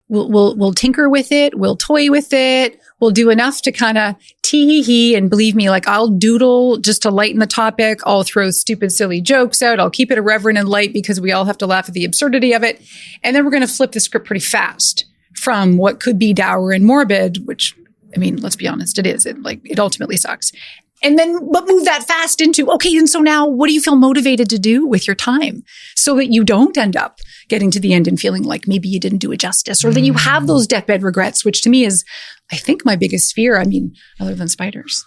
we'll tinker with it. We'll toy with it. We'll do enough to kind of tee-hee-hee. And believe me, like I'll doodle just to lighten the topic. I'll throw stupid, silly jokes out. I'll keep it irreverent and light because we all have to laugh at the absurdity of it. And then we're going to flip the script pretty fast from what could be dour and morbid, which, I mean, let's be honest, it is. It ultimately sucks. And then, but move that fast into, okay, and so now what do you feel motivated to do with your time so that you don't end up getting to the end and feeling like maybe you didn't do it justice, or that you have those deathbed regrets, which to me is, I think, my biggest fear. I mean, other than spiders.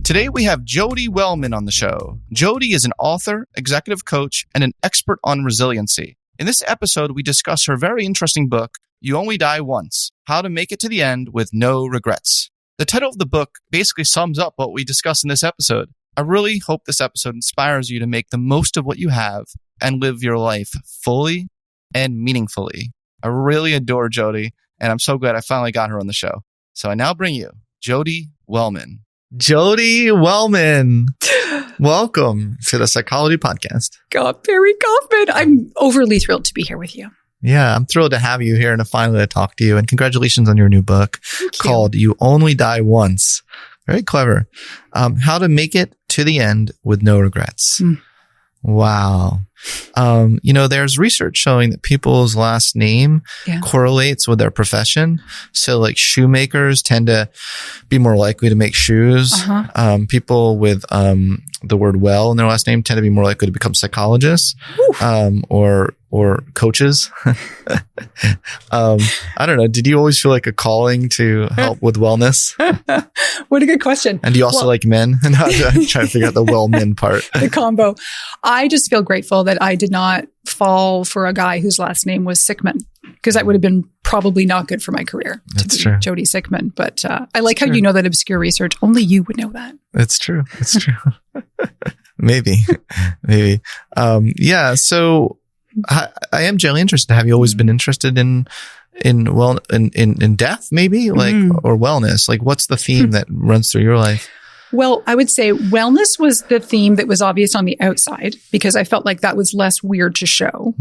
Today we have Jodi Wellman on the show. Jodi is an author, executive coach, and an expert on resiliency. In this episode, we discuss her very interesting book, You Only Die Once: How to Make It to the End with No Regrets. The title of the book basically sums up what we discuss in this episode. I really hope this episode inspires you to make the most of what you have and live your life fully and meaningfully. I really adore Jodi, and I'm so glad I finally got her on the show. So I now bring you Jodi Wellman. Jodi Wellman, welcome to the Psychology Podcast. God, Barry Kaufman, I'm overly thrilled to be here with you. Yeah, I'm thrilled to have you here and finally to talk to you. And congratulations on your new book called You Only Die Once. Very clever. How to Make It to the End with No Regrets. Wow. There's research showing that people's last name correlates with their profession. So like shoemakers tend to be more likely to make shoes. People with the word well in their last name tend to be more likely to become psychologists or coaches. I don't know. Did you always feel like a calling to help with wellness? What a good question. And do you also like men? And I'm trying to figure out the well-men part. The combo. I just feel grateful that I did not fall for a guy whose last name was Sickman, because that would have been probably not good for my career. That's true. Jodi Sickman. But I like how you know that obscure research. Only you would know that. It's true. It's true. Maybe. So I am generally interested. Have you always been interested in death, maybe, or wellness? Like, what's the theme that runs through your life? Well, I would say wellness was the theme that was obvious on the outside because I felt like that was less weird to show.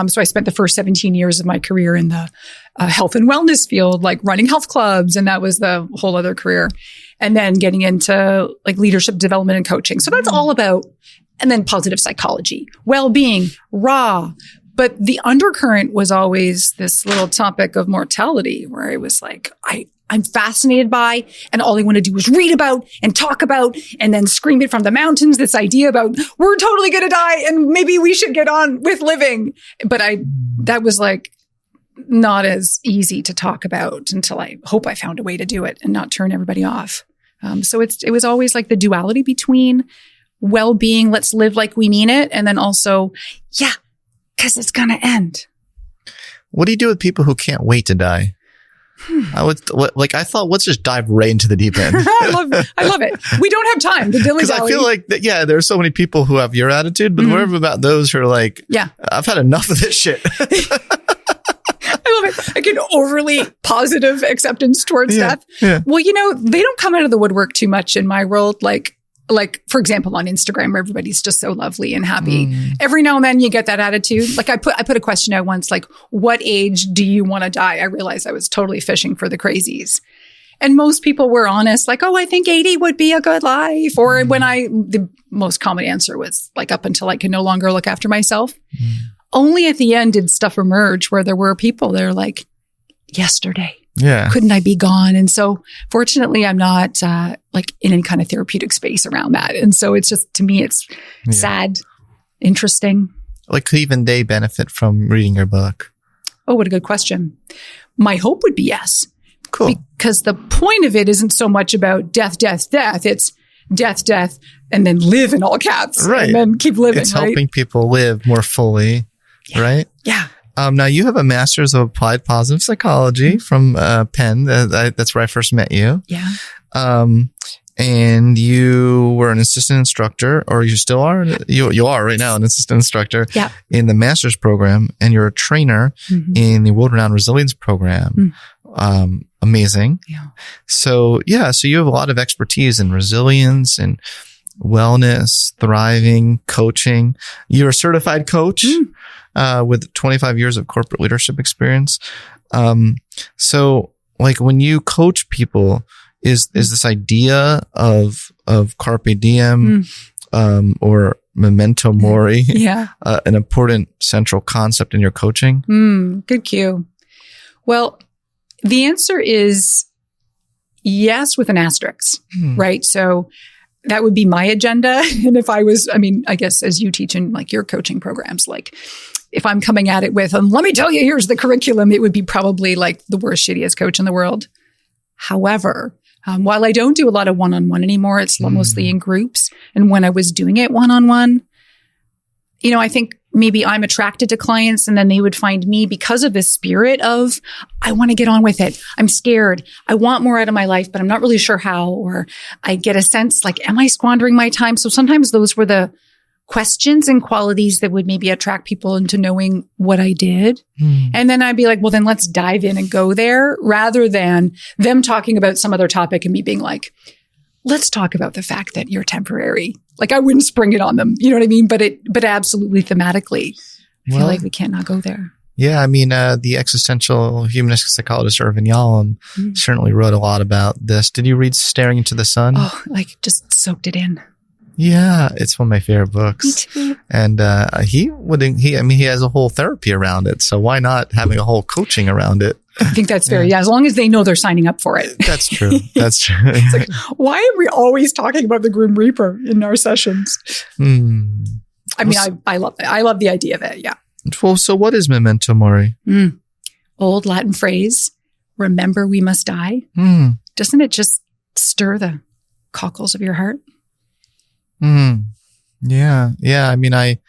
So I spent the first 17 years of my career in the health and wellness field, like running health clubs, and that was the whole other career. And then getting into like leadership development and coaching. So that's all about, and then positive psychology, well-being, raw. But the undercurrent was always this little topic of mortality where I was like, I'm fascinated by, and all I want to do is read about and talk about and then scream it from the mountains, this idea about we're totally going to die and maybe we should get on with living. But that was like not as easy to talk about until I hope I found a way to do it and not turn everybody off. So it was always like the duality between well-being, let's live like we mean it, and then also, because it's going to end. What do you do with people who can't wait to die? I thought, let's just dive right into the deep end. I love it. We don't have time to dilly-dally. Because I feel like, there are so many people who have your attitude, but what about those who are like, I've had enough of this shit. I love it. Like an overly positive acceptance towards death. Yeah. Well, they don't come out of the woodwork too much in my world. Like, for example, on Instagram, where everybody's just so lovely and happy. Every now and then you get that attitude. Like I put a question out once, like, what age do you want to die? I realized I was totally fishing for the crazies. And most people were honest, like, oh, I think 80 would be a good life. Or the most common answer was like, up until I can no longer look after myself. Only at the end did stuff emerge where there were people that are like, yesterday. Yeah. Couldn't I be gone? And so fortunately, I'm not like in any kind of therapeutic space around that. And so it's just, to me, it's sad, interesting. Like, could even they benefit from reading your book? Oh, what a good question. My hope would be yes. Cool. Because the point of it isn't so much about death. It's death, and then live in all caps. Right. And then keep living. It's helping people live more fully. Right? Yeah. Now, you have a master's of applied positive psychology from Penn. That's where I first met you. Yeah. And you were an assistant instructor, or you still are? You are right now an assistant instructor in the master's program, and you're a trainer in the world-renowned resilience program. Amazing. Yeah. So you have a lot of expertise in resilience and wellness, thriving, coaching. You're a certified coach with 25 years of corporate leadership experience. So like when you coach people, is this idea of carpe diem or memento mori an important central concept in your coaching? Good cue. Well, the answer is yes, with an asterisk, right? So that would be my agenda. And if I was, I guess as you teach in like your coaching programs, like if I'm coming at it with, let me tell you, here's the curriculum, it would be probably like the worst, shittiest coach in the world. However, while I don't do a lot of one-on-one anymore, it's mostly in groups. And when I was doing it one-on-one, I think maybe I'm attracted to clients and then they would find me because of this spirit of, I want to get on with it. I'm scared. I want more out of my life, but I'm not really sure how. Or I get a sense like, am I squandering my time? So sometimes those were the questions and qualities that would maybe attract people into knowing what I did. And then I'd be like, well, then let's dive in and go there rather than them talking about some other topic and me being like, let's talk about the fact that you're temporary. Like I wouldn't spring it on them. You know what I mean? But absolutely thematically, I feel like we can't not go there. Yeah. The existential humanistic psychologist Irvin Yalom certainly wrote a lot about this. Did you read Staring into the Sun? Oh, like just soaked it in. Yeah, it's one of my favorite books. Me too. And he has a whole therapy around it. So why not having a whole coaching around it? I think that's fair. Yeah, as long as they know they're signing up for it. That's true. That's true. It's like, why are we always talking about the Grim Reaper in our sessions? I love it. I love the idea of it. Yeah. Well, so what is memento mori? Old Latin phrase, remember we must die. Doesn't it just stir the cockles of your heart? Yeah. I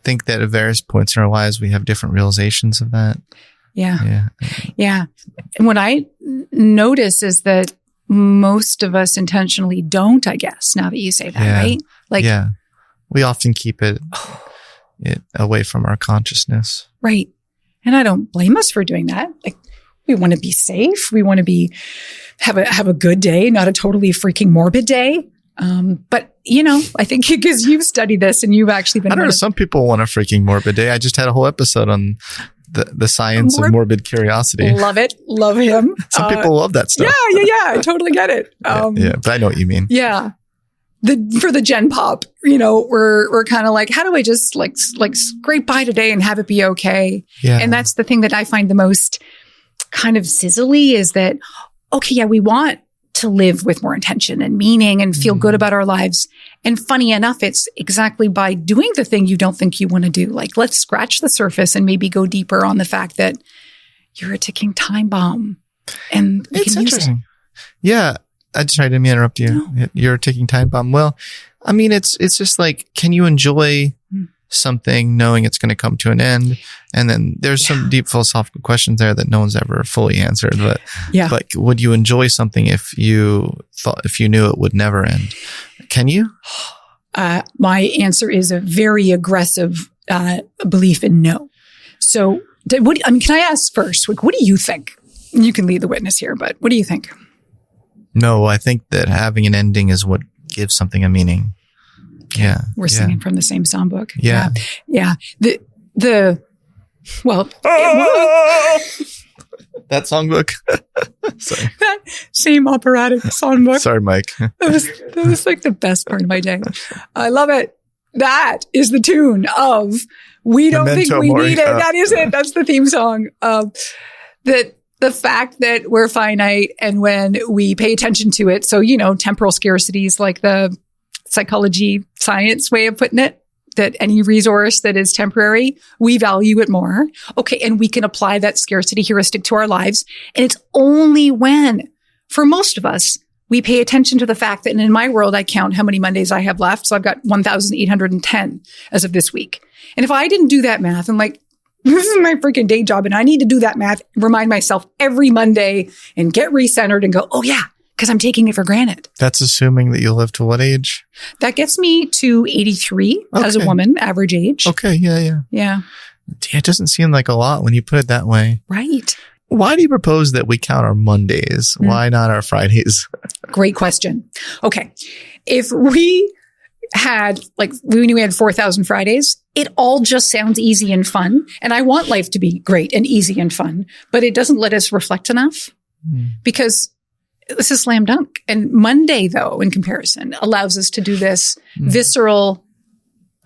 think that at various points in our lives, we have different realizations of that. Yeah. And what I notice is that most of us intentionally don't, I guess, now that you say that, right? Like, we often keep it away from our consciousness. Right. And I don't blame us for doing that. Like, we want to be safe. We want to have a good day, not a totally freaking morbid day. But I think because you've studied this and you've actually been. I don't know. Some people want a freaking morbid day. I just had a whole episode on the science of morbid curiosity. Love it. Love him. Some people love that stuff. Yeah. I totally get it. But I know what you mean. Yeah. For the Gen Pop, we're kind of like, how do I just like scrape by today and have it be okay? Yeah. And that's the thing that I find the most kind of sizzly is that, okay, yeah, we want to live with more intention and meaning and feel good about our lives. And funny enough, it's exactly by doing the thing you don't think you want to do. Like, let's scratch the surface and maybe go deeper on the fact that you're a ticking time bomb. And it's interesting. Yeah. I didn't interrupt you. No. You're a ticking time bomb. Well, it's just like, can you enjoy something knowing it's going to come to an end? And then there's some deep philosophical questions there that no one's ever fully answered. But like, would you enjoy something if you knew it would never end? Can you? My answer is a very aggressive belief in no. So can I ask first, what do you think? You can lead the witness here, but what do you think? No, I think that having an ending is what gives something a meaning. Yeah. We're singing from the same songbook. Yeah. Yeah. That songbook. Sorry. That same operatic songbook. Sorry, Mike. That was like the best part of my day. I love it. That is the tune of We Don't Think We Need It. That is it. That's the theme song. The fact that we're finite and when we pay attention to it. So, temporal scarcity is like the psychology science way of putting it, that any resource that is temporary, we value it more. Okay. And we can apply that scarcity heuristic to our lives. And it's only when, for most of us, we pay attention to the fact that, and in my world, I count how many Mondays I have left. So I've got 1,810 as of this week. And if I didn't do that math, I'm like, this is my freaking day job. And I need to do that math, remind myself every Monday and get recentered and go, oh yeah, because I'm taking it for granted. That's assuming that you live to what age? That gets me to 83 as a woman, average age. Okay. Yeah. Yeah. It doesn't seem like a lot when you put it that way. Right. why do you propose that we count our Mondays? Why not our Fridays? Great question. Okay. If we had, like, we knew we had 4,000 Fridays, it all just sounds easy and fun. And I want life to be great and easy and fun, but it doesn't let us reflect enough because this is slam dunk. And Monday, though, in comparison, allows us to do this visceral,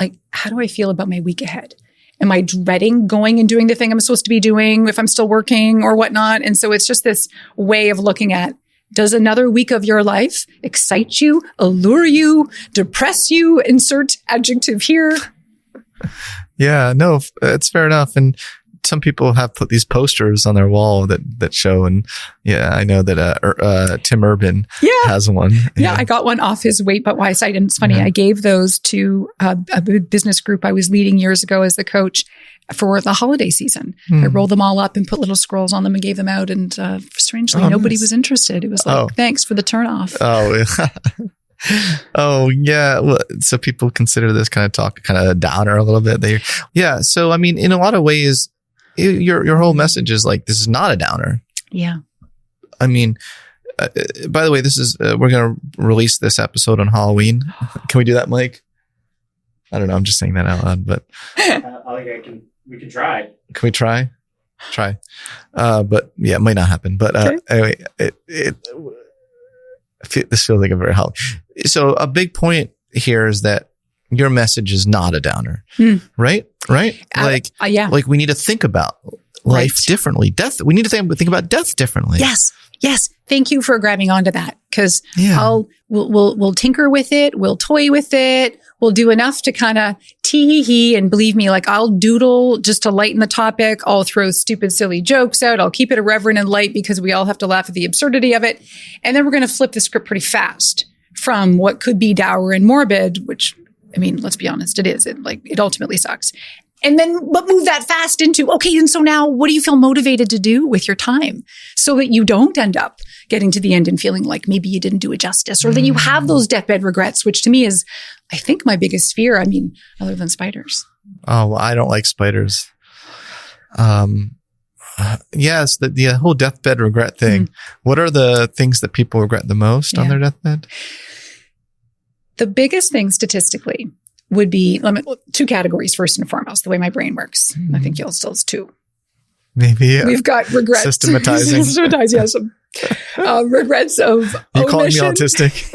like, how do I feel about my week ahead? Am I dreading going and doing the thing I'm supposed to be doing if I'm still working or whatnot? And so it's just this way of looking at, does another week of your life excite you, allure you, depress you? Insert adjective here. Yeah, no, it's fair enough. And some people have put these posters on their wall that show, and yeah, I know that Tim Urban has one. Yeah, I got one off his Wait But Why site, and it's funny. I gave those to a business group I was leading years ago as the coach for the holiday season. I rolled them all up and put little scrolls on them and gave them out, and strangely, nobody was interested. It was like, thanks for the turnoff. Oh yeah. Well, so people consider this kind of talk kind of a downer a little bit. So I mean, in a lot of ways, your whole message is like, this is not a downer. Yeah. I mean, by the way, this is we're going to release this episode on Halloween. Can we do that, Mike? I don't know. I'm just saying that out loud, but we can try. Can we try? But yeah, it might not happen. But anyway, this feels like a very Halloween. So a big point here is that your message is not a downer, right? Like we need to think about life differently. Death. We need to think about death differently. Yes. Thank you for grabbing onto that, because we'll tinker with it. We'll toy with it. We'll do enough to kind of tee-hee-hee, and believe me, like, I'll doodle just to lighten the topic. I'll throw stupid, silly jokes out. I'll keep it irreverent and light because we all have to laugh at the absurdity of it. And then we're going to flip the script pretty fast from what could be dour and morbid, which, I mean, let's be honest, it is. It ultimately sucks. And then, but move that fast into, okay, and so now what do you feel motivated to do with your time so that you don't end up getting to the end and feeling like maybe you didn't do it justice, or that you have those deathbed regrets, which to me is, I think, my biggest fear. I mean, other than spiders. Oh, well, I don't like spiders. Yes, the whole deathbed regret thing. What are the things that people regret the most on their deathbed? The biggest thing statistically would be two categories, first and foremost, the way my brain works. I think you'll still two. Maybe. We've got regrets. Systematizing. Yes. Regrets of you omission. calling me autistic?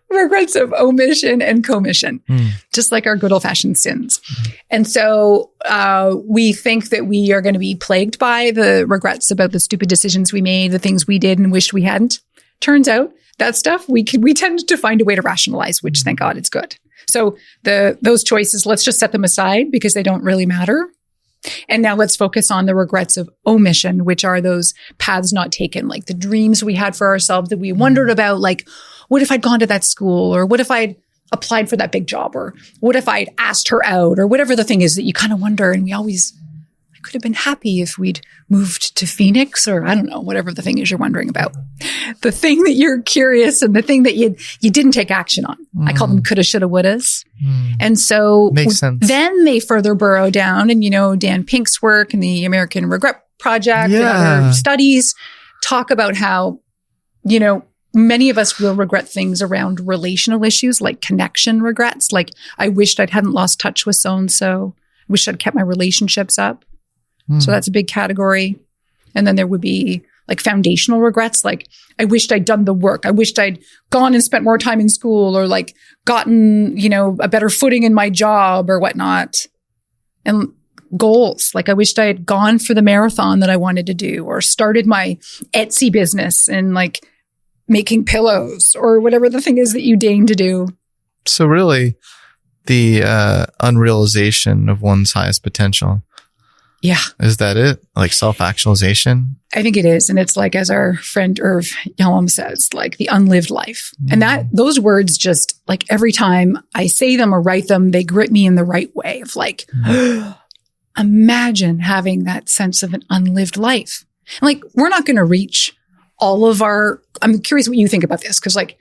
Regrets of omission and commission, just like our good old-fashioned sins. And so we think that we are going to be plagued by the regrets about the stupid decisions we made, the things we did and wished we hadn't. Turns out that stuff we tend to find a way to rationalize, which, thank God, it's good. So those choices, let's just set them aside because they don't really matter. And now let's focus on the regrets of omission, which are those paths not taken, like the dreams we had for ourselves that we wondered about, like, what if I'd gone to that school, or what if I'd applied for that big job, or what if I'd asked her out, or whatever the thing is that you kind of wonder. And I could have been happy if we'd moved to Phoenix, or I don't know, whatever the thing is you're wondering about. The thing that you're curious and the thing that you didn't take action on. I call them coulda, shoulda, wouldas. And so makes sense. Then they further burrow down, and, Dan Pink's work and the American Regret Project and other studies talk about how, many of us will regret things around relational issues, like connection regrets. Like, I wished I hadn't lost touch with so-and-so. I wish I'd kept my relationships up. So that's a big category. And then there would be like foundational regrets. Like, I wished I'd done the work. I wished I'd gone and spent more time in school, or like gotten, a better footing in my job or whatnot. And goals. Like, I wished I had gone for the marathon that I wanted to do, or started my Etsy business and like making pillows, or whatever the thing is that you deign to do. So really the unrealization of one's highest potential. Yeah. Is that it? Like self-actualization? I think it is. And it's like, as our friend Irv Yalom says, like the unlived life. And those words, just like every time I say them or write them, they grip me in the right way of like, imagine having that sense of an unlived life. And like, we're not going to reach all of I'm curious what you think about this. Cause like,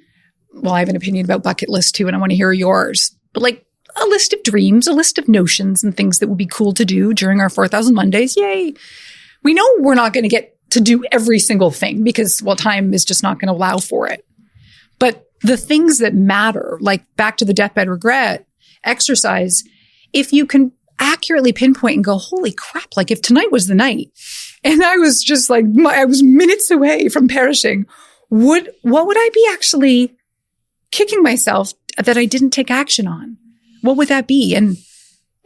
I have an opinion about bucket list too, and I want to hear yours, but like, a list of dreams, a list of notions and things that would be cool to do during our 4,000 Mondays. Yay. we know we're not going to get to do every single thing because, well, time is just not going to allow for it. But the things that matter, like back to the deathbed regret, exercise, if you can accurately pinpoint and go, holy crap, like if tonight was the night and I was just like, I was minutes away from perishing, what would I be actually kicking myself that I didn't take action on? What would that be?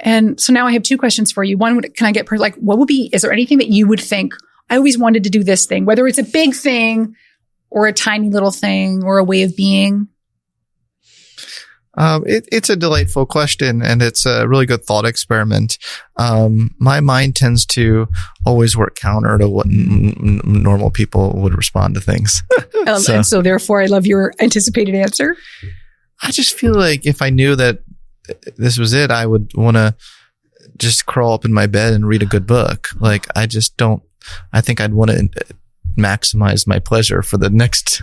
And so now I have two questions for you. One, can I get what would be, is there anything that you would think, I always wanted to do this thing, whether it's a big thing or a tiny little thing or a way of being? It's a delightful question, and it's a really good thought experiment. My mind tends to always work counter to what normal people would respond to things. And so therefore, I love your anticipated answer. I just feel like if I knew that this was it, I would want to just crawl up in my bed and read a good book. Like, I just don't, I think I'd want to maximize my pleasure for the next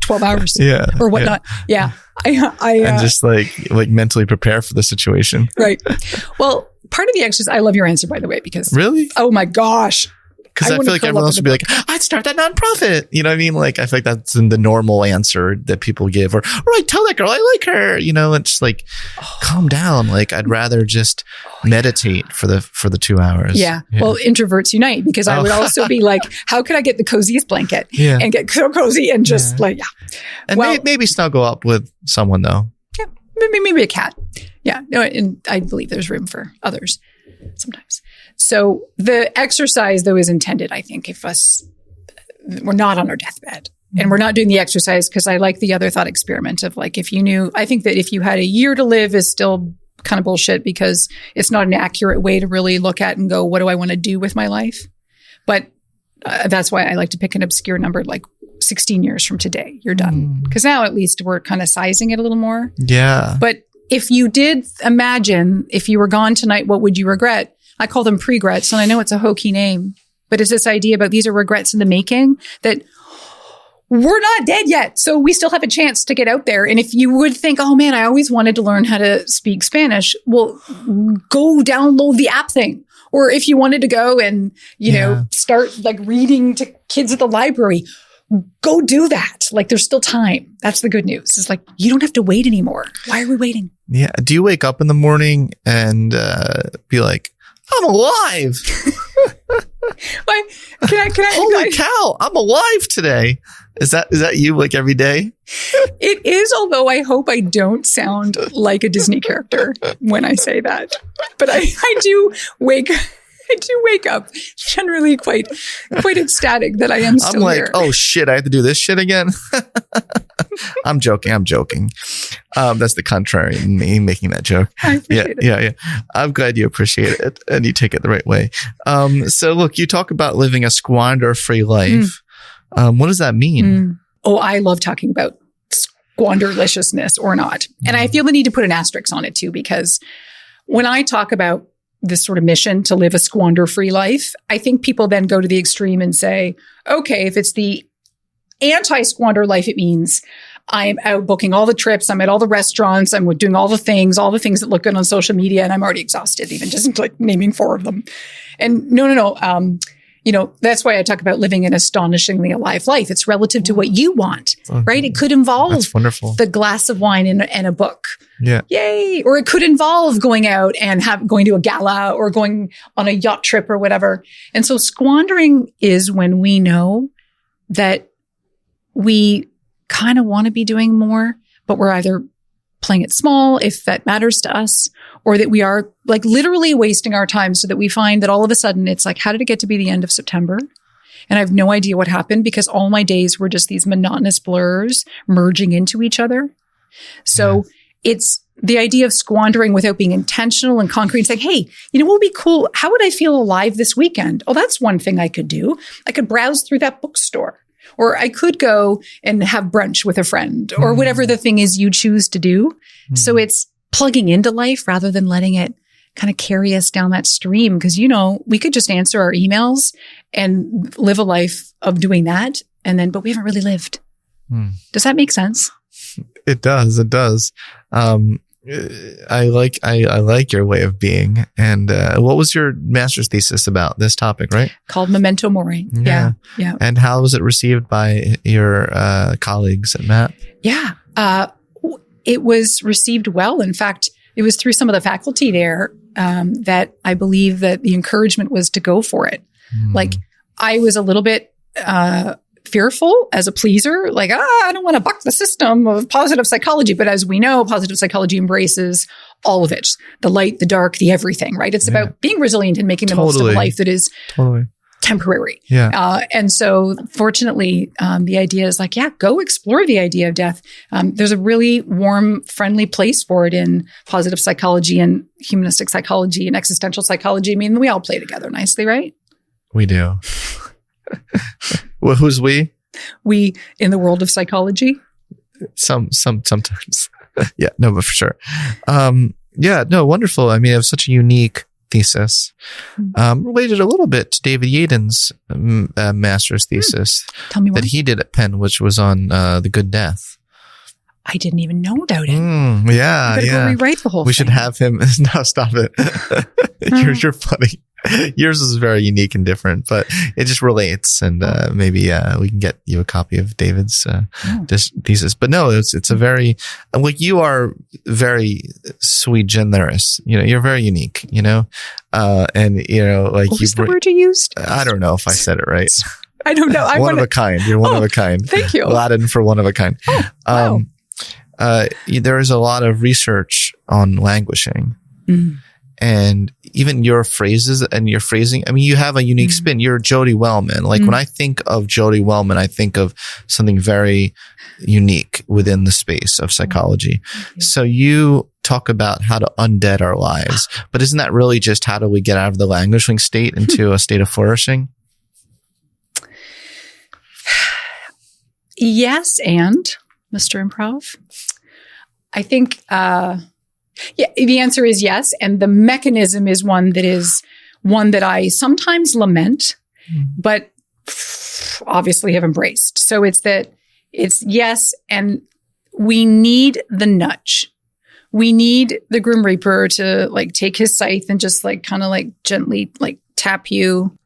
12 hours or whatnot. Yeah. And just like mentally prepare for the situation. Right. Well, part of the exercise, I love your answer, by the way, because really, oh my gosh. Because I feel like everyone else would be like, I'd start that nonprofit. You know what I mean? Like, I feel like that's the normal answer that people give. Or I tell that girl I like her. You know, it's like, calm down. Like, I'd rather just meditate for the 2 hours. Yeah. Well, introverts unite, because I would also be like, how could I get the coziest blanket and get so cozy and just And maybe snuggle up with someone though. Yeah. Maybe a cat. Yeah. No, and I believe there's room for others sometimes. So the exercise, though, is intended, I think, if we're not on our deathbed and we're not doing the exercise, because I like the other thought experiment of like, if you knew, I think that if you had a year to live is still kind of bullshit, because it's not an accurate way to really look at and go, what do I want to do with my life? But that's why I like to pick an obscure number, like 16 years from today, you're done. Because now at least we're kind of sizing it a little more. Yeah. But if you did imagine, if you were gone tonight, what would you regret? I call them pregrets, and I know it's a hokey name, but it's this idea about these are regrets in the making, that we're not dead yet. So we still have a chance to get out there. And if you would think, oh man, I always wanted to learn how to speak Spanish. Well, go download the app thing. Or if you wanted to go and, start like reading to kids at the library, go do that. Like, there's still time. That's the good news. It's like, you don't have to wait anymore. Why are we waiting? Yeah. Do you wake up in the morning and be like, I'm alive? Why? Can I? Holy cow! I'm alive today. Is that you like every day? It is, although I hope I don't sound like a Disney character when I say that. But I do wake up generally quite ecstatic that I am still here. I'm like, oh shit, I have to do this shit again. I'm joking. That's the contrary in me making that joke. I appreciate it. Yeah. I'm glad you appreciate it and you take it the right way. So look, you talk about living a squander-free life. What does that mean? Oh, I love talking about squanderliciousness or not. And I feel the need to put an asterisk on it too, because when I talk about this sort of mission to live a squander-free life, I think people then go to the extreme and say, okay, if it's the anti-squander life, it means I'm out booking all the trips, I'm at all the restaurants, I'm doing all the things that look good on social media, and I'm already exhausted, even just like naming 4 of them. And no. That's why I talk about living an astonishingly alive life. It's relative to what you want, right? It could involve the glass of wine and a book. Yeah. Yay. Or it could involve going out and going to a gala or going on a yacht trip or whatever. And so squandering is when we know that we kind of want to be doing more, but we're either playing it small, if that matters to us, or that we are like literally wasting our time, so that we find that all of a sudden it's like, how did it get to be the end of September? And I have no idea what happened, because all my days were just these monotonous blurs merging into each other. So it's the idea of squandering without being intentional and concrete and saying, hey, what would be cool? How would I feel alive this weekend? Oh, that's one thing I could do. I could browse through that bookstore, or I could go and have brunch with a friend, or whatever the thing is you choose to do. So it's plugging into life rather than letting it kind of carry us down that stream. Because, we could just answer our emails and live a life of doing that. But we haven't really lived. Does that make sense? It does. I like your way of being. And what was your master's thesis about this topic, right? Called Memento Mori. Yeah. And how was it received by your colleagues at MAP? Yeah. It was received well. In fact, it was through some of the faculty there that I believe that the encouragement was to go for it. Like, I was a little bit fearful as a pleaser, like, I don't want to buck the system of positive psychology. But as we know, positive psychology embraces all of it, the light, the dark, the everything, right? It's about being resilient and making the most of a life that is temporary. And so fortunately, the idea is like, go explore the idea of death. There's a really warm, friendly place for it in positive psychology and humanistic psychology and existential psychology. I mean, we all play together nicely, right? We do. Well, who's we? We in the world of psychology. Sometimes. Yeah, no, but for sure. Wonderful. I mean, it was such a unique thesis. Related a little bit to David Yaden's master's thesis. Tell me that he did at Penn, which was on the good death. I didn't even know about it. Yeah. Go rewrite the whole thing. We should have him. No, stop it. You're funny. Yours is very unique and different, but it just relates. And maybe we can get you a copy of David's thesis. But no, it's a very, like, you are very sui generis. You know, you're very unique. You know, and you know, like, what was the word you used? I don't know if I said it right. I don't know. One of a kind. You're one of a kind. Thank you. Latin for one of a kind. Wow. There is a lot of research on languishing. And even your phrases and your phrasing, I mean, you have a unique spin. You're Jodi Wellman. Like, when I think of Jodi Wellman, I think of something very unique within the space of psychology. So you talk about how to undead our lives, but isn't that really just how do we get out of the languishing state into a state of flourishing? Yes, and Mr. Improv, I think, the answer is yes. And the mechanism is one that I sometimes lament, but obviously have embraced. So it's yes. And we need the nudge. We need the Grim Reaper to, like, take his scythe and just, like, kind of, like, gently, like, tap you.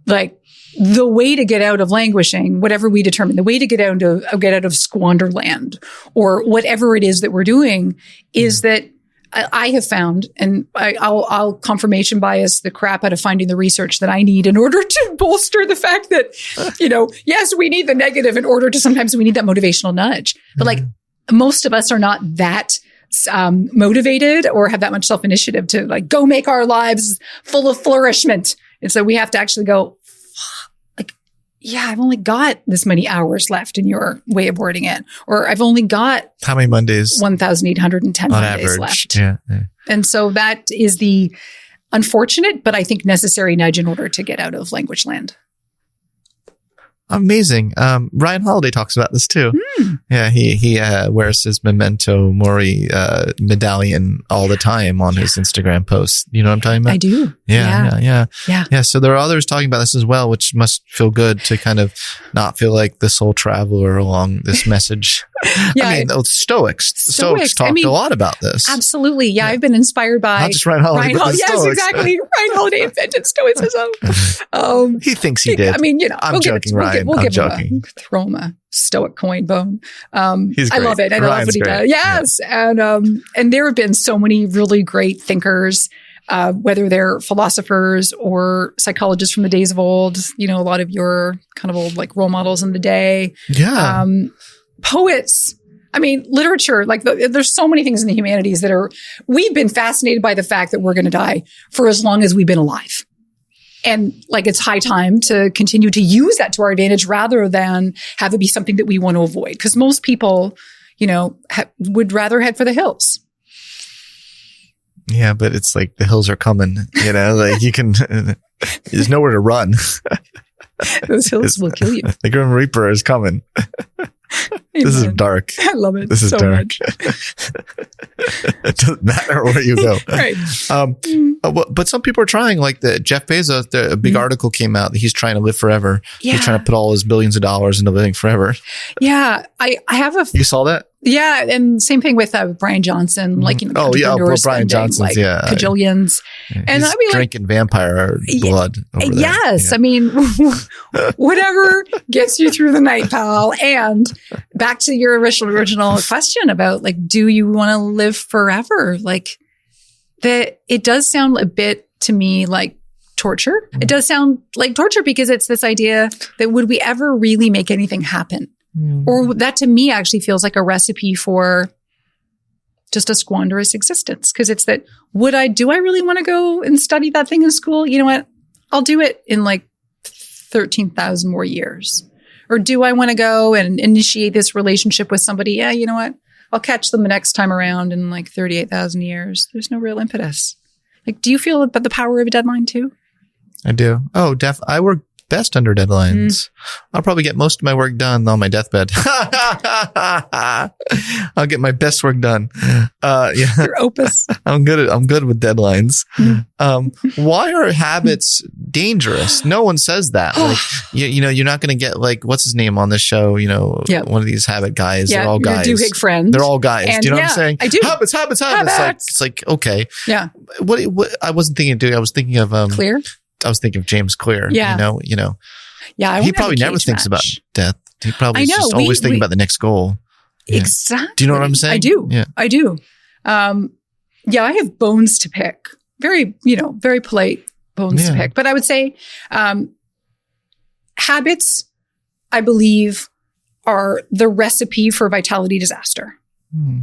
Like, the way to get out of languishing, whatever we determine, the way to get out of squanderland, or whatever it is that we're doing, is that I have found, and I'll confirmation bias the crap out of finding the research that I need in order to bolster the fact that, yes, we need the negative in order to, sometimes we need that motivational nudge. But like, most of us are not that motivated or have that much self-initiative to, like, go make our lives full of flourishment. And so we have to actually go, I've only got this many hours left in your way of wording it. Or I've only got how many Mondays? 1,810 Mondays left. Yeah. And so that is the unfortunate, but I think necessary nudge in order to get out of language land. Amazing. Ryan Holiday talks about this too. Yeah, he wears his Memento Mori medallion all the time on his Instagram posts. You know what I'm talking about? I do. Yeah. So there are others talking about this as well, which must feel good to kind of not feel like the sole traveler along this message. Stoics talked a lot about this. Absolutely. Yeah. I've been inspired by not just Ryan Holiday, but the yes, Stoics. Exactly. Ryan Holiday invented Stoicism. He thinks he did. I mean, I'm joking, Ryan. We'll give joking. him throw him a Stoic coin bone. He's great. I love it. I love what he does. Yes. Yeah. And there have been so many really great thinkers, whether they're philosophers or psychologists from the days of old, a lot of your kind of old, like, role models in the day. Yeah. Poets. I mean, literature, like, there's so many things in the humanities we've been fascinated by the fact that we're going to die for as long as we've been alive. And, like, it's high time to continue to use that to our advantage rather than have it be something that we want to avoid. Because most people, would rather head for the hills. Yeah, but it's like the hills are coming, like you can, there's nowhere to run. Those hills will kill you. The Grim Reaper is coming. This is dark. I love it. This is so dark. Much. It doesn't matter where you go. Right. But some people are trying, like the Jeff Bezos, a big article came out that he's trying to live forever. Yeah. He's trying to put all his billions of dollars into living forever. Yeah. I have a... You saw that? Yeah. And same thing with Brian Johnson, like, Brian Johnson's, like cajillions. Yeah, and he's drinking vampire blood over there. Yes. Yeah. I mean, whatever gets you through the night, pal. And back to your original question about, like, do you want to live forever? Like, it does sound a bit to me like torture. It does sound like torture because it's this idea that would we ever really make anything happen? Or that to me actually feels like a recipe for just a squanderous existence. Because it's that, do I really want to go and study that thing in school? You know what? I'll do it in like 13,000 more years. Or do I want to go and initiate this relationship with somebody? Yeah, you know what? I'll catch them the next time around in like 38,000 years. There's no real impetus. Like, do you feel about the power of a deadline too? I do. Oh, I work best under deadlines. I'll probably get most of my work done on my deathbed. I'll get my best work done. Yeah. Your opus. I'm good with deadlines. Why are habits dangerous? No one says that. Like, you know, you're not going to get like, what's his name on this show? You know, one of these habit guys. Yeah, they're all guys. your Duhigg friend. They're all guys. And do you know what I'm saying? I do. Habits. It's like, okay. Yeah. What I wasn't thinking of doing. I was thinking of Clear. I was thinking of James Clear. Yeah. You know. Yeah. He probably never thinks about death. He probably is just always thinking about the next goal. Yeah. Exactly. Do you know what I'm saying? I do. Yeah. I do. Yeah, I have bones to pick. Very polite bones to pick. But I would say habits, I believe, are the recipe for vitality disaster.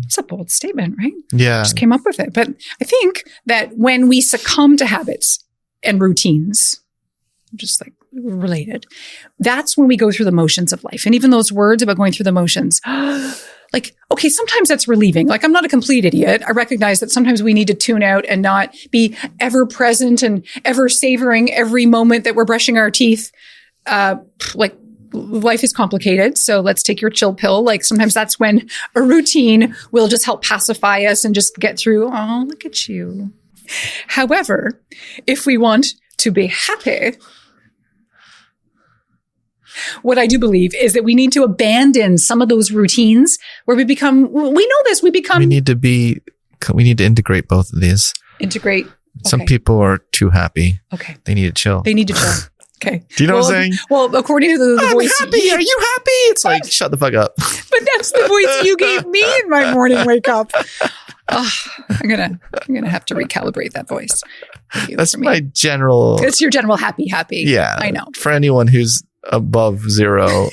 It's a bold statement, right? Yeah. Just came up with it. But I think that when we succumb to habits and routines, just like related, that's when we go through the motions of life. And even those words about going through the motions, like, okay, sometimes that's relieving. Like, I'm not a complete idiot. I recognize that sometimes we need to tune out and not be ever present and ever savoring every moment that we're brushing our teeth. Like, life is complicated. So let's take your chill pill. Like, sometimes that's when a routine will just help pacify us and just get through. Oh, look at you. However, if we want to be happy, what I do believe is that we need to abandon some of those routines where we need to integrate both of these. Integrate. Some people are too happy. Okay. They need to chill. Okay. Do you know what I'm saying? Well, according to the voice. I'm happy. Are you happy? It's like, shut the fuck up. But that's the voice you gave me in my morning wake up. Oh, I'm gonna have to recalibrate that voice. That's my general. It's your general happy. Yeah, I know. For anyone who's above zero,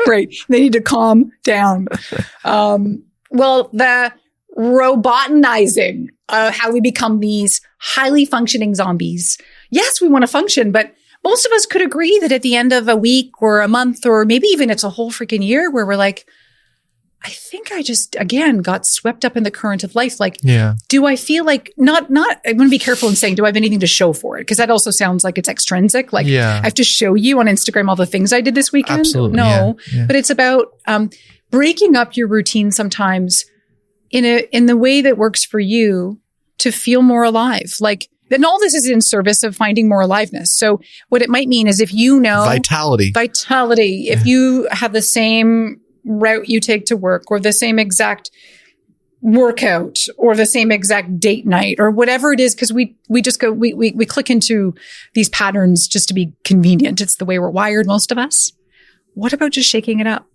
right? They need to calm down. Well, the robotinizing of how we become these highly functioning zombies. Yes, we want to function, but most of us could agree that at the end of a week or a month, or maybe even it's a whole freaking year, where we're like, I think I just, again, got swept up in the current of life. Like, do I feel like I want to be careful in saying, do I have anything to show for it? Because that also sounds like it's extrinsic. Like, I have to show you on Instagram all the things I did this weekend. Absolutely. No, but it's about breaking up your routine sometimes in the way that works for you to feel more alive. Like, then all this is in service of finding more aliveness. So what it might mean is if you know vitality, if you have the same route you take to work, or the same exact workout, or the same exact date night, or whatever it is, because we just go, we click into these patterns just to be convenient. It's the way we're wired, most of us. What about just shaking it up?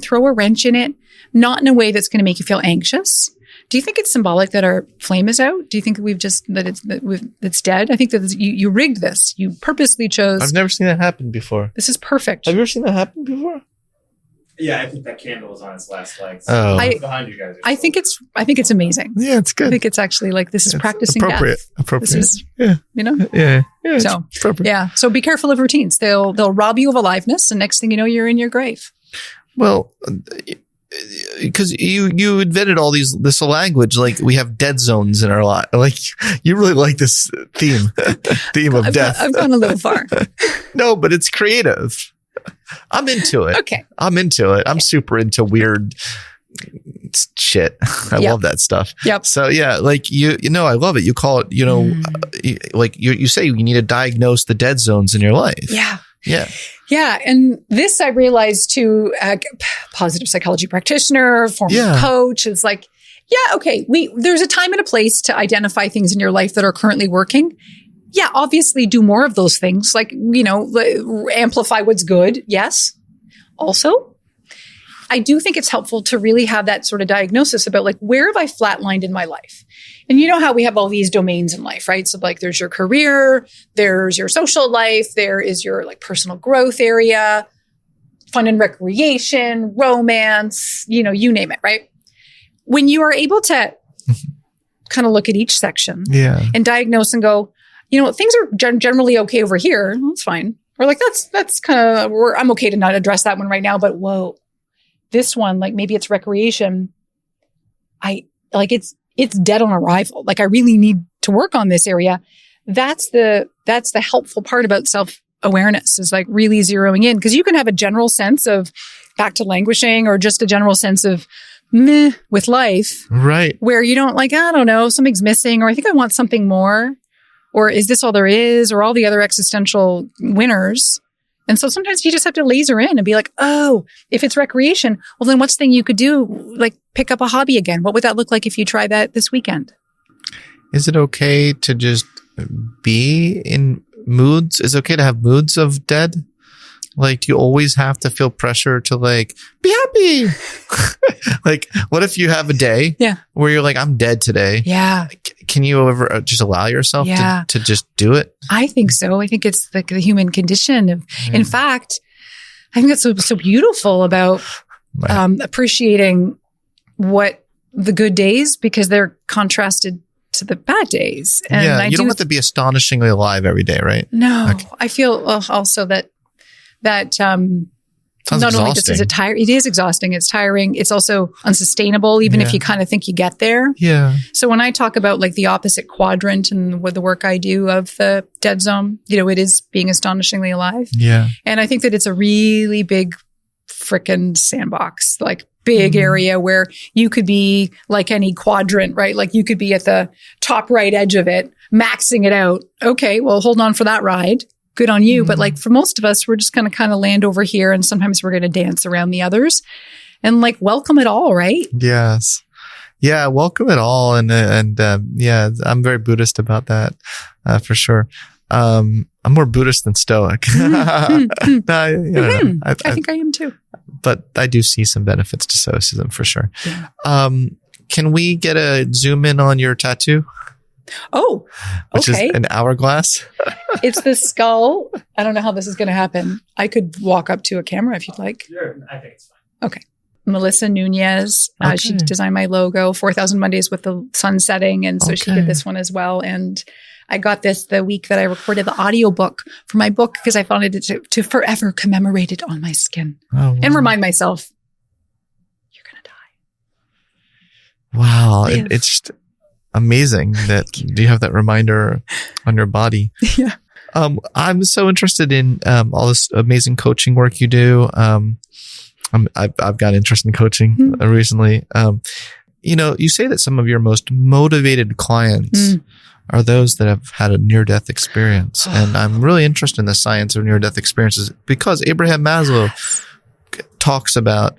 Throw a wrench in it, not in a way that's going to make you feel anxious. Do you think it's symbolic that our flame is out? Do you think it's dead? I think that you rigged this. You purposely chose. I've never seen that happen before. This is perfect. Have you ever seen that happen before? Yeah, I think that candle is on its last legs. Oh, behind you guys. I think it's amazing. Yeah, it's good. I think it's actually like this is practicing appropriate. death. Appropriate. This is, Yeah. So appropriate. Yeah. So be careful of routines. They'll rob you of aliveness, and next thing you know, you're in your grave. Well, because you invented all this language, like we have dead zones in our life. Like, you really like this theme of death. I've gone a little far. No, but it's creative. I'm into it. Okay. I'm into it. I'm super into weird shit. I love that stuff. Yep. So yeah, like you know, I love it. You call it, like you say you need to diagnose the dead zones in your life. Yeah. Yeah. Yeah. And this I realized too, positive psychology practitioner, former coach. It's like, yeah, okay. There's a time and a place to identify things in your life that are currently working. Yeah, obviously do more of those things. Like, amplify what's good. Yes. Also, I do think it's helpful to really have that sort of diagnosis about like, where have I flatlined in my life? And you know how we have all these domains in life, right? So like there's your career, there's your social life, there is your like personal growth area, fun and recreation, romance, you name it, right? When you are able to kind of look at each section and diagnose and go, things are generally okay over here. That's fine. Or like, that's kind of, I'm okay to not address that one right now, but whoa, this one, like maybe it's recreation. It's dead on arrival. Like I really need to work on this area. That's the helpful part about self-awareness is like really zeroing in, because you can have a general sense of back to languishing or just a general sense of meh with life. Right. Where you don't like, I don't know, something's missing, or I think I want something more, or is this all there is, or all the other existential winners. And so sometimes you just have to laser in and be like, oh, if it's recreation, well, then what's the thing you could do? Like pick up a hobby again. What would that look like if you try that this weekend? Is it okay to just be in moods? Is it okay to have moods of dead? Like, do you always have to feel pressure to like, be happy? Like, what if you have a day where you're like, I'm dead today? Yeah. Can you ever just allow yourself to just do it? I think so. I think it's like the human condition. In fact, I think that's so beautiful about appreciating what the good days, because they're contrasted to the bad days. And you don't have to be astonishingly alive every day, right? No. Okay. I feel also that sounds not exhausting. only just is it tiring, it is exhausting. It's tiring. It's also unsustainable, even if you kind of think you get there. Yeah. So when I talk about like the opposite quadrant and with the work I do of the dead zone, it is being astonishingly alive. Yeah. And I think that it's a really big frickin' sandbox, like big area where you could be like any quadrant, right? Like you could be at the top right edge of it, maxing it out. Okay, well, hold on for that ride. Good on you. But like for most of us, we're just going to kind of land over here, and sometimes we're going to dance around the others and like welcome it all, right? Yes. Yeah. Welcome it all. And I'm very Buddhist about that, for sure. I'm more Buddhist than Stoic. I think I am too. But I do see some benefits to Stoicism for sure. Yeah. Can we get a zoom in on your tattoo? Oh, which is an hourglass. It's the skull. I don't know how this is going to happen. I could walk up to a camera if you'd like. I think it's fine. Okay. Melissa Nunez. Okay. She designed my logo, 4,000 Mondays with the sun setting. And so she did this one as well. And I got this the week that I recorded the audiobook for my book, because I wanted it to forever commemorate it on my skin and remind myself, you're going to die. Wow. It's just amazing that you have that reminder on your body. Yeah. I'm so interested in all this amazing coaching work you do. I've got interest in coaching recently. You say that some of your most motivated clients are those that have had a near-death experience. And I'm really interested in the science of near-death experiences, because Abraham Maslow talks about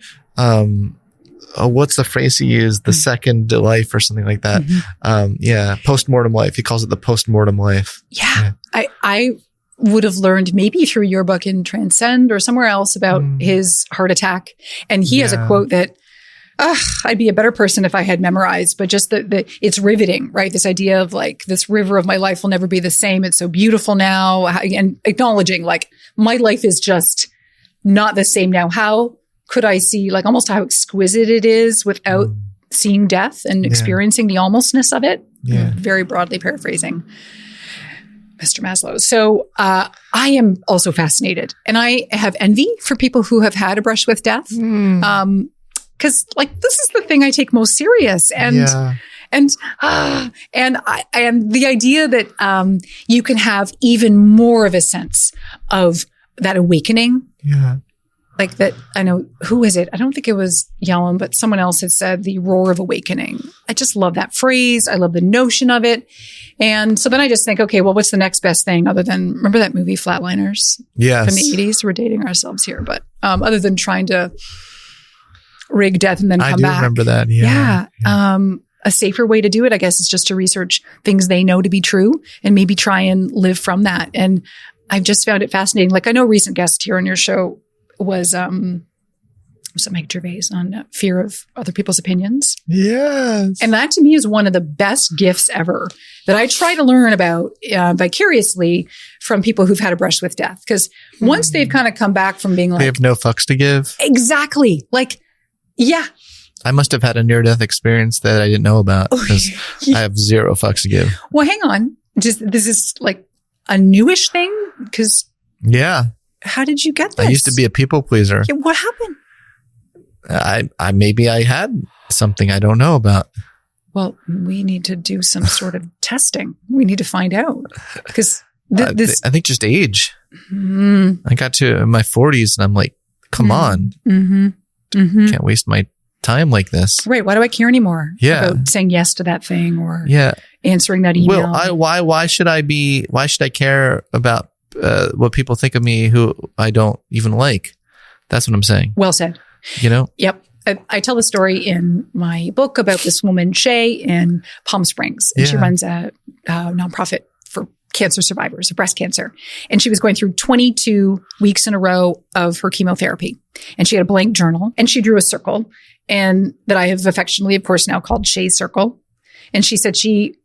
what's the phrase he used? The second life or something like that. Post-mortem life. He calls it the post-mortem life. Yeah. I would have learned maybe through your book in Transcend or somewhere else about his heart attack. And he has a quote that, I'd be a better person if I had memorized, but just it's riveting, right? This idea of like, this river of my life will never be the same. It's so beautiful now. And acknowledging like, my life is just not the same now. How could I see like almost how exquisite it is without seeing death and experiencing the almostness of it? Yeah. Very broadly paraphrasing Mr. Maslow. So I am also fascinated, and I have envy for people who have had a brush with death. Because like this is the thing I take most serious, and the idea that you can have even more of a sense of that awakening. Yeah. Like that, I know, who is it? I don't think it was Yellum, but someone else had said the roar of awakening. I just love that phrase. I love the notion of it. And so then I just think, okay, well, what's the next best thing other than, remember that movie Flatliners? Yes. From the 80s? We're dating ourselves here. But other than trying to rig death and then come back. I do remember that. Yeah. A safer way to do it, I guess, is just to research things they know to be true and maybe try and live from that. And I've just found it fascinating. Like I know a recent guest here on your show was it Mike Gervais on fear of other people's opinions? Yes. And that to me is one of the best gifts ever that I try to learn about vicariously from people who've had a brush with death. Because once they've kind of come back from being like... They have no fucks to give. Exactly. Like, yeah. I must have had a near-death experience that I didn't know about because I have zero fucks to give. Well, hang on. This is like a newish thing? Because... Yeah. How did you get this? I used to be a people pleaser. Yeah, what happened? I maybe I had something I don't know about. Well, we need to do some sort of testing. We need to find out because this. I think just age. I got to my 40s and I'm like, come on, can't waste my time like this. Right? Why do I care anymore? Yeah. About saying yes to that thing or answering that email. Well, why should I care about what people think of me who I don't even like? That's what I'm saying. Well said. You know? Yep. I tell the story in my book about this woman, Shay, in Palm Springs. And she runs a nonprofit for cancer survivors of breast cancer. And she was going through 22 weeks in a row of her chemotherapy. And she had a blank journal and she drew a circle and that I have affectionately, of course, now called Shay's Circle. And she said she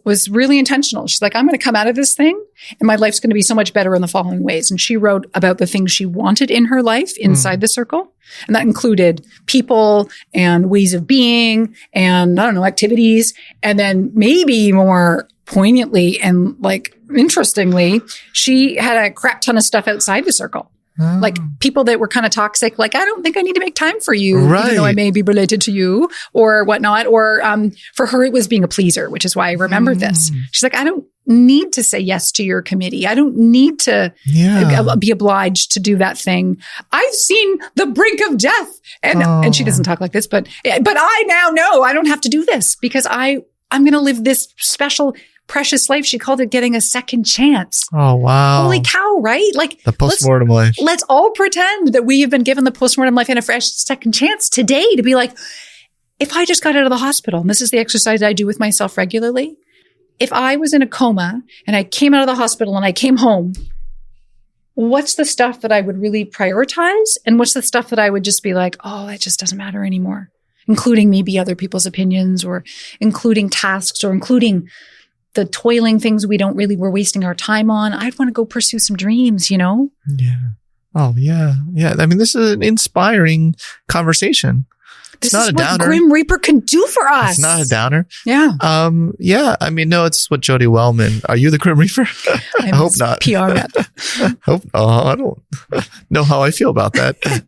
was really intentional. She's like, I'm going to come out of this thing and my life's going to be so much better in the following ways. And she wrote about the things she wanted in her life inside the circle. And that included people and ways of being and, I don't know, activities. And then maybe more poignantly and like interestingly, she had a crap ton of stuff outside the circle. Like people that were kind of toxic, like, I don't think I need to make time for you, even though I may be related to you or whatnot. Or for her, it was being a pleaser, which is why I remembered this. She's like, I don't need to say yes to your committee. I don't need to be obliged to do that thing. I've seen the brink of death. And she doesn't talk like this, but I now know I don't have to do this because I'm going to live this special precious life. She called it getting a second chance. Oh, wow. Holy cow, right? Like the postmortem life. Let's all pretend that we have been given the postmortem life and a fresh second chance today to be like, if I just got out of the hospital, and this is the exercise I do with myself regularly, if I was in a coma and I came out of the hospital and I came home, what's the stuff that I would really prioritize? And what's the stuff that I would just be like, oh, that just doesn't matter anymore? Including maybe other people's opinions or including tasks or including the toiling things we're wasting our time on. I'd want to go pursue some dreams, you know? Yeah. Oh, yeah. Yeah. I mean, this is an inspiring conversation. It's not a downer. This is what Grim Reaper can do for us. It's not a downer. Yeah. Yeah. I mean, no, it's what Jodi Wellman. Are you the Grim Reaper? I hope not. PR rep. I don't know how I feel about that.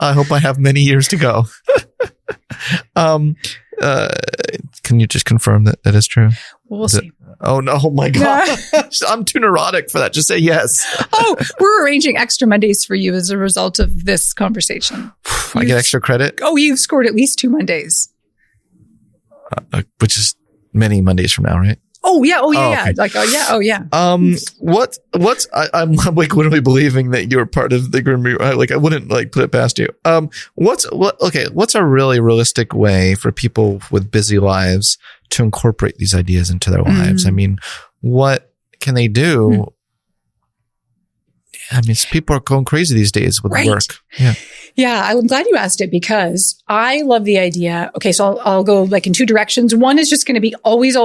I hope I have many years to go. Can you just confirm that that is true? We'll see. Oh, no. Oh, my God. I'm too neurotic for that. Just say yes. We're arranging extra Mondays for you as a result of this conversation. I get extra credit? Oh, you've scored at least 2 Mondays. Which is many Mondays from now, right? Oh, yeah. Oh, yeah. Okay. Like, oh, yeah. I'm like literally believing that you're part of the Grim Reaper. Like, I wouldn't like put it past you. What's a really realistic way for people with busy lives to incorporate these ideas into their lives? I mean, what can they do? I mean, people are going crazy these days with work. Yeah. Yeah. I'm glad you asked it because I love the idea. Okay. So I'll go like in 2 directions. One is just going to be always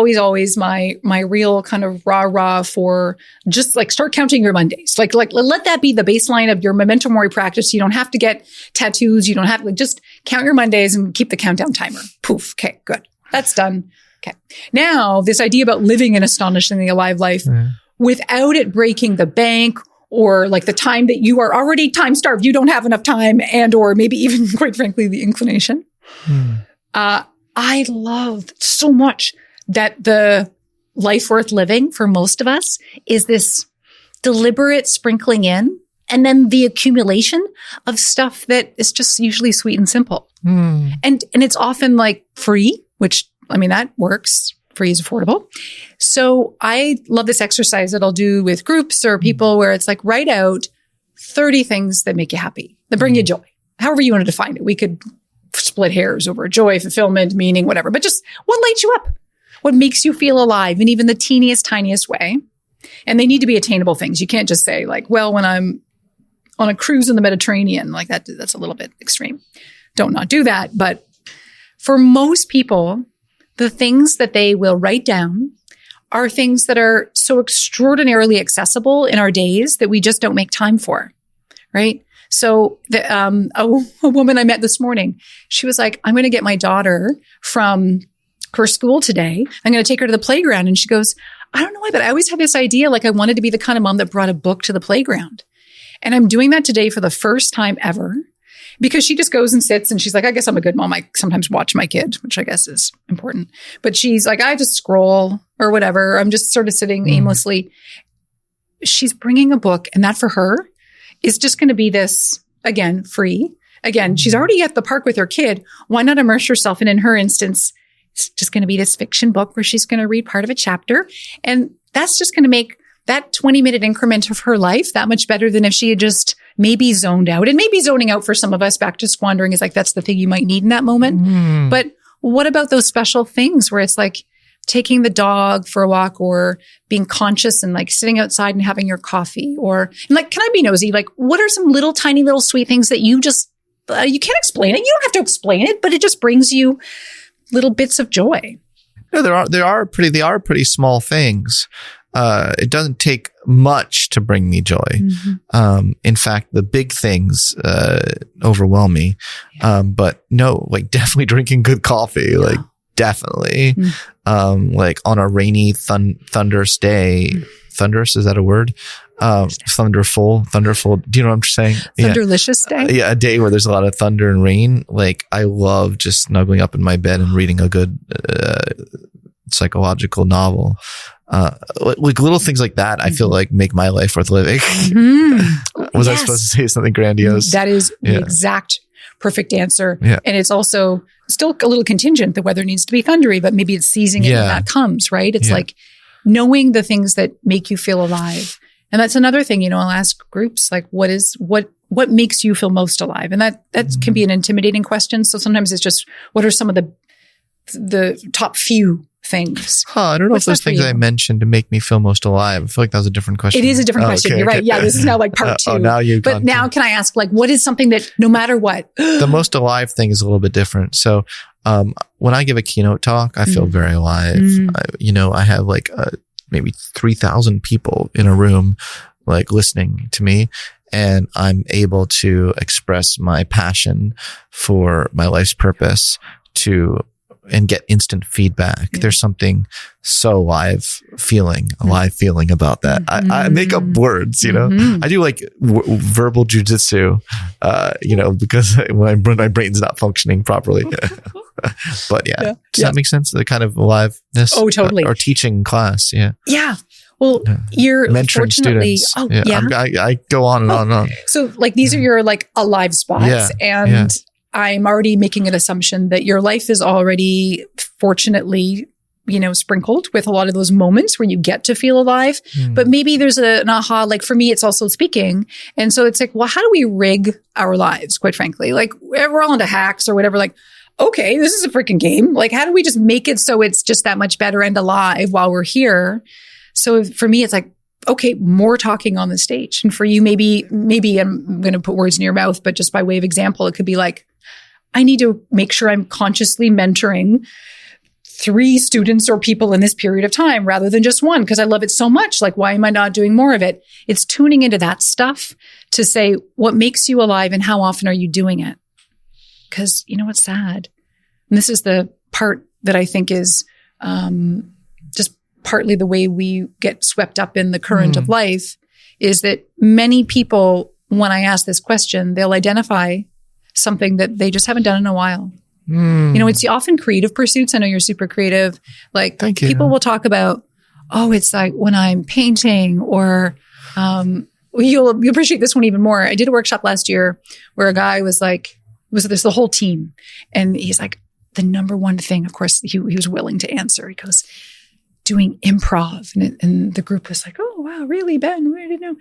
my real kind of rah for just like start counting your Mondays. Like let that be the baseline of your memento mori practice. You don't have to get tattoos. You don't have to just count your Mondays and keep the countdown timer. Poof. Okay. Good. That's done. Okay. Now this idea about living an astonishingly alive life without it breaking the bank or like the time that you are already time starved, you don't have enough time and or maybe even quite frankly, the inclination. I love so much that the life worth living for most of us is this deliberate sprinkling in, and then the accumulation of stuff that is just usually sweet and simple. And it's often like free, which, I mean, that works. Free is affordable. So I love this exercise that I'll do with groups or people where it's like, write out 30 things that make you happy, that bring you joy. However you want to define it. We could split hairs over joy, fulfillment, meaning, whatever, but just what lights you up, what makes you feel alive in even the teeniest, tiniest way. And they need to be attainable things. You can't just say like, well, when I'm on a cruise in the Mediterranean, like that's a little bit extreme. Don't not do that. But for most people, the things that they will write down are things that are so extraordinarily accessible in our days that we just don't make time for, right? So a woman I met this morning, she was like, I'm going to get my daughter from her school today. I'm going to take her to the playground. And she goes, I don't know why, but I always had this idea, like I wanted to be the kind of mom that brought a book to the playground. And I'm doing that today for the first time ever. Because she just goes and sits and she's like, I guess I'm a good mom. I sometimes watch my kid, which I guess is important. But she's like, I just scroll or whatever. I'm just sort of sitting aimlessly. She's bringing a book, and that for her is just going to be this, again, free. Again, she's already at the park with her kid. Why not immerse herself? And in her instance, it's just going to be this fiction book where she's going to read part of a chapter. And that's just going to make that 20-minute increment of her life that much better than if she had just maybe zoned out. And maybe zoning out for some of us, back to squandering, is like, that's the thing you might need in that moment. But what about those special things where it's like taking the dog for a walk or being conscious and like sitting outside and having your coffee, or, and like, can I be nosy? Like, what are some little tiny little sweet things that you just, you can't explain it. You don't have to explain it, but it just brings you little bits of joy. No, they are pretty small things. It doesn't take much to bring me joy. In fact, the big things overwhelm me. But no, like definitely drinking good coffee, like definitely. Like on a rainy, thunderous day. Thunderous, is that a word? Thunderful. Do you know what I'm saying? Thunderlicious day? Yeah, a day where there's a lot of thunder and rain. Like I love just snuggling up in my bed and reading a good psychological novel. Like little things like that, I feel like make my life worth living. Was I supposed to say something grandiose? That is the exact perfect answer. And it's also still a little contingent. The weather needs to be thundery, but maybe it's seizing it when that comes, right? It's like knowing the things that make you feel alive. And that's another thing, you know, I'll ask groups like, what makes you feel most alive? And that can be an intimidating question. So sometimes it's just, what are some of the top few things? I don't know if those things I mentioned to make me feel most alive. I feel like that was a different question. It is a different question. You're right. Yeah, this is now like part two. But now can I ask, like, what is something that no matter what? The most alive thing is a little bit different. So when I give a keynote talk, I feel very alive. I have like maybe 3,000 people in a room like listening to me. And I'm able to express my passion for my life's purpose and get instant feedback. There's something so alive feeling about that. I make up words, you know, I do like verbal jujitsu, because my brain's not functioning properly. But does that make sense? The kind of aliveness? Oh, totally. Or teaching class. Yeah. Well, you're mentoring students. I go on and on and on. So like, these are your like alive spots. I'm already making an assumption that your life is already fortunately, sprinkled with a lot of those moments where you get to feel alive. But maybe there's an aha, like for me, it's also speaking. And so it's like, well, how do we rig our lives, quite frankly? Like we're all into hacks or whatever, like, okay, this is a freaking game. Like, how do we just make it so it's just that much better and alive while we're here? So for me, it's like, okay, more talking on the stage. And for you, maybe I'm going to put words in your mouth, but just by way of example, it could be like, I need to make sure I'm consciously mentoring 3 students or people in this period of time rather than just one, because I love it so much. Like, why am I not doing more of it? It's tuning into that stuff to say, what makes you alive and how often are you doing it? Because you know what's sad? And this is the part that I think is just partly the way we get swept up in the current of life, is that many people, when I ask this question, they'll identify something that they just haven't done in a while. It's often creative pursuits. I know you're super creative. Like people will talk about, it's like when I'm painting or You'll appreciate this one even more. I did a workshop last year where a guy was like, there's the whole team. And he's like, the number one thing, of course, he was willing to answer. He goes, doing improv. And the group was like, oh, wow, really, Ben? Where did you know?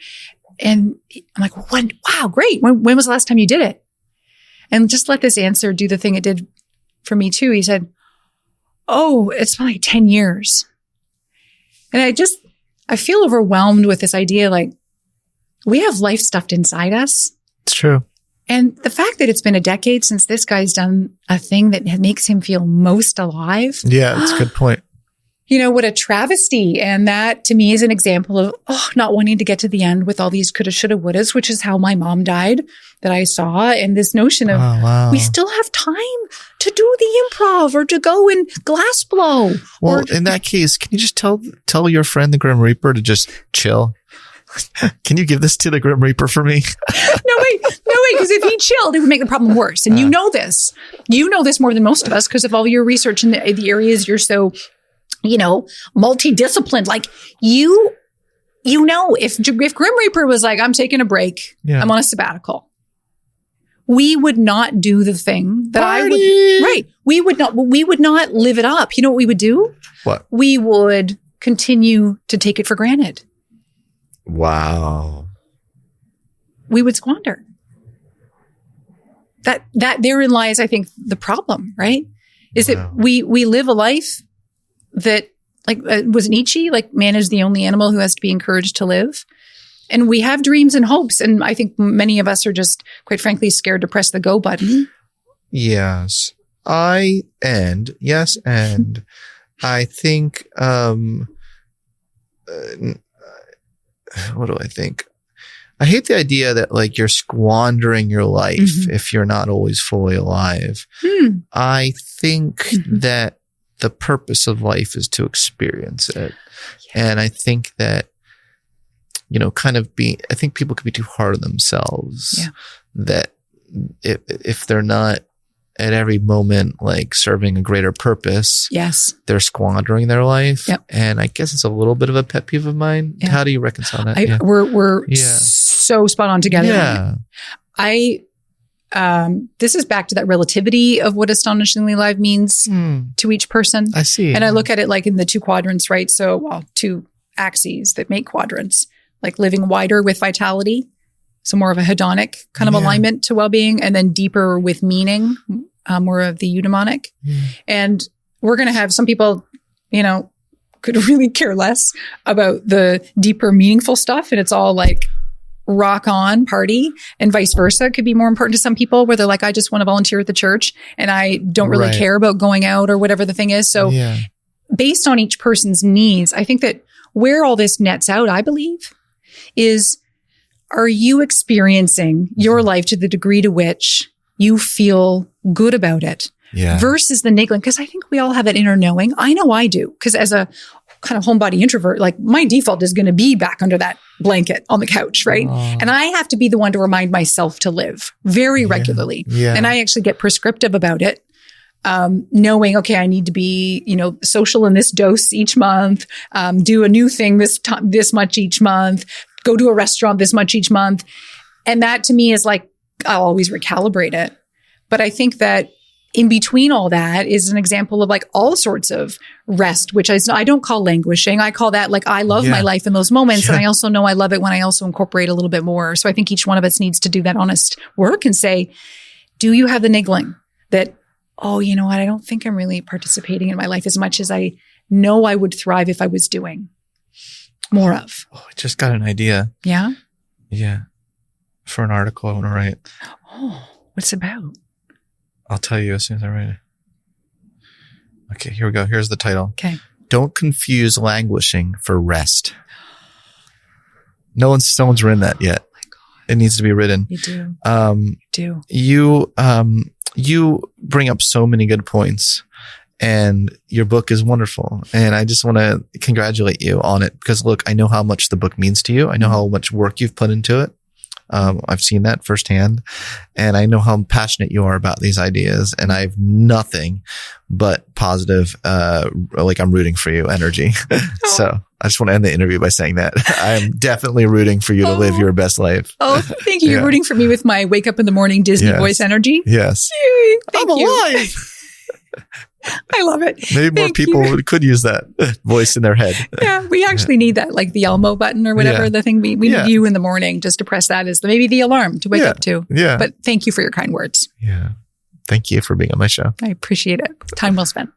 And I'm like, when? Wow, great. When was the last time you did it? And just let this answer do the thing it did for me too. He said, oh, it's been like 10 years. And I feel overwhelmed with this idea, like, we have life stuffed inside us. It's true. And the fact that it's been a decade since this guy's done a thing that makes him feel most alive. Yeah, that's a good point. What a travesty. And that to me is an example of not wanting to get to the end with all these coulda, shoulda, wouldas, which is how my mom died that I saw. And this notion of we still have time to do the improv or to go and glass blow. Well, in that case, can you just tell your friend, the Grim Reaper, to just chill? Can you give this to the Grim Reaper for me? No, wait. Because if he chilled, it would make the problem worse. And you know this. You know this more than most of us because of all your research in the areas you're so, multidisciplined. Like if Grim Reaper was like, I'm taking a break. Yeah. I'm on a sabbatical. We would not do the thing that I would. Right. We would not live it up. You know what we would do? What? We would continue to take it for granted. Wow. We would squander. That therein lies, I think, the problem, right? Is that we live a life that, like, was Nietzsche, like, man is the only animal who has to be encouraged to live. And we have dreams and hopes. And I think many of us are just, quite frankly, scared to press the go button. Yes. And I think, what do I think? I hate the idea that, like, you're squandering your life if you're not always fully alive. I think that the purpose of life is to experience it. Yeah. And I think that, I think people can be too hard on themselves. Yeah. That if they're not at every moment, like, serving a greater purpose, yes, they're squandering their life. Yep. And I guess it's a little bit of a pet peeve of mine. Yeah. How do you reconcile that? We're so spot on together. Yeah. This is back to that relativity of what astonishingly alive means to each person. I see. And I look at it like in the two quadrants, right? So, two axes that make quadrants, like living wider with vitality. So more of a hedonic kind of alignment to well-being, and then deeper with meaning, more of the eudaimonic. And we're going to have some people, could really care less about the deeper, meaningful stuff. And it's all like rock on party, and vice versa. It could be more important to some people where they're like, I just want to volunteer at the church and I don't really care about going out or whatever the thing is. So based on each person's needs, I think that where all this nets out, I believe, is, are you experiencing your life to the degree to which you feel good about it versus the niggling? Because I think we all have that inner knowing. I know I do. Because as a kind of homebody introvert, like, my default is going to be back under that blanket on the couch, right? And I have to be the one to remind myself to live very regularly. Yeah. And I actually get prescriptive about it. Knowing, okay, I need to be, social in this dose each month, do a new thing this much each month, go to a restaurant this much each month. And that to me is like, I'll always recalibrate it. But I think that in between all that is an example of, like, all sorts of rest, which I don't call languishing. I call that, like, I love my life in those moments. And I also know I love it when I also incorporate a little bit more. So I think each one of us needs to do that honest work and say, do you have the niggling that, oh, you know what? I don't think I'm really participating in my life as much as I know I would thrive if I was doing more of. Oh, I just got an idea. Yeah? Yeah. For an article I want to write. Oh, what's it about? I'll tell you as soon as I write it. Okay, here we go. Here's the title. Okay. Don't confuse languishing for rest. Someone's written that yet. Oh my God. It needs to be written. You do. You do. You bring up so many good points, and your book is wonderful. And I just want to congratulate you on it because, look, I know how much the book means to you. I know how much work you've put into it. I've seen that firsthand, and I know how passionate you are about these ideas, and I have nothing but positive, like I'm rooting for you energy. So I just want to end the interview by saying that I am definitely rooting for you to live your best life. Oh, thank you. You're rooting for me with my wake up in the morning Disney voice energy. Yes. Yay, thank I'm you. alive. I love it. Maybe more people could use that voice in their head. Yeah, we actually need that, like the Elmo button or whatever, the thing we need you in the morning just to press that as maybe the alarm to wake up to. Yeah. But thank you for your kind words. Yeah. Thank you for being on my show. I appreciate it. Time well spent.